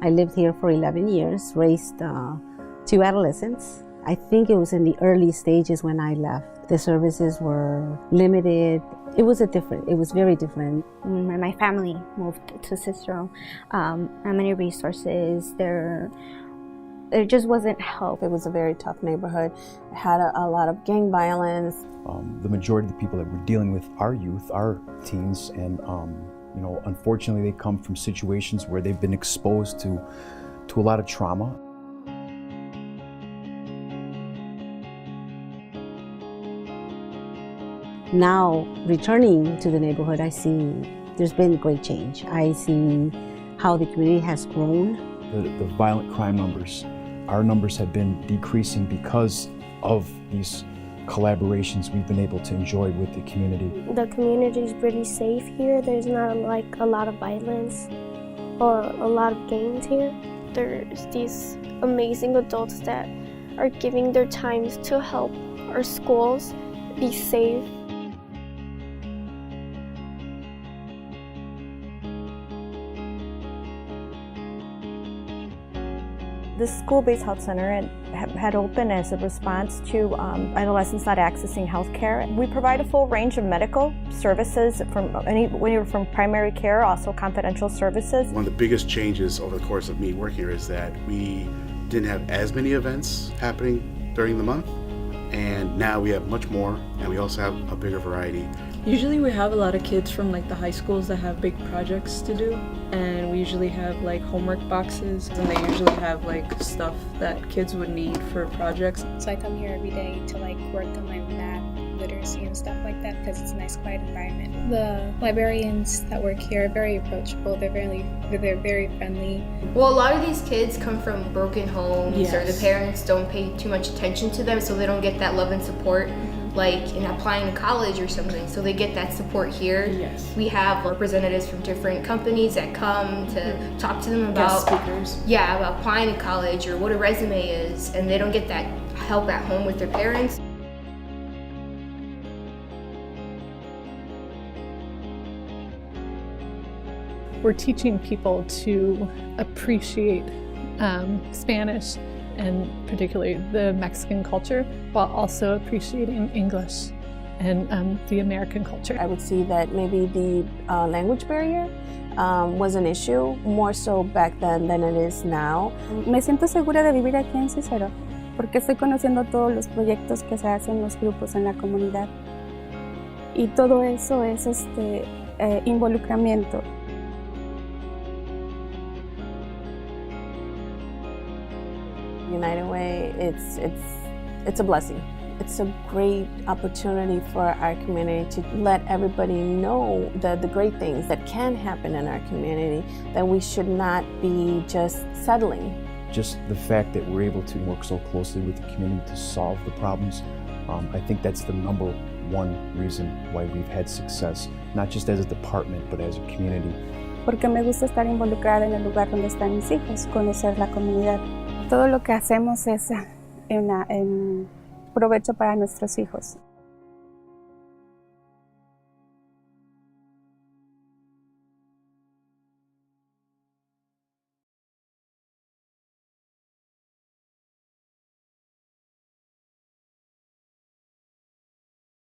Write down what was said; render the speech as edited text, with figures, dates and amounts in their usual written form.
I lived here for 11 years, raised two adolescents. I think it was in the early stages when I left. The services were limited. It was very different. When my family moved to Cicero, not many resources. There just wasn't help. It was a very tough neighborhood. It had a lot of gang violence. The majority of the people that we're dealing with are youth, are teens, and unfortunately they come from situations where they've been exposed to a lot of trauma. Now, returning to the neighborhood, I see there's been great change. I see how the community has grown. The violent crime numbers, our numbers have been decreasing because of these collaborations we've been able to enjoy with the community. The community is pretty safe here. There's not like a lot of violence or a lot of gangs here. There's these amazing adults that are giving their times to help our schools be safe. The school-based health center had opened as a response to adolescents not accessing health care. We provide a full range of medical services from primary care, also confidential services. One of the biggest changes over the course of me working here is that we didn't have as many events happening during the month, and now we have much more, and we also have a bigger variety. Usually we have a lot of kids from like the high schools that have big projects to do, and we usually have like homework boxes, and they usually have like stuff that kids would need for projects. So I come here every day to like work on my math, literacy and stuff like that because it's a nice quiet environment. The librarians that work here are very approachable, they're very friendly. Well, a lot of these kids come from broken homes, yes, or the parents don't pay too much attention to them, so they don't get that love and support. Like in applying to college or something, so they get that support here. Yes. We have representatives from different companies that come to talk to them about guest speakers. Yeah, about applying to college or what a resume is, and they don't get that help at home with their parents. We're teaching people to appreciate Spanish and particularly the Mexican culture, while also appreciating English and the American culture. I would see that maybe the language barrier was an issue, more so back then than it is now. Me siento segura de vivir aquí en Cicero, porque estoy conociendo todos los proyectos que se hacen, los grupos en la comunidad. Y todo eso es involucramiento. United Way, it's a blessing. It's a great opportunity for our community to let everybody know the great things that can happen in our community, that we should not be just settling. Just the fact that we're able to work so closely with the community to solve the problems, I think that's the number one reason why we've had success, not just as a department, but as a community. Porque me gusta estar involucrada en el lugar donde están mis hijos, conocer la comunidad. Todo lo que hacemos es en provecho para nuestros hijos.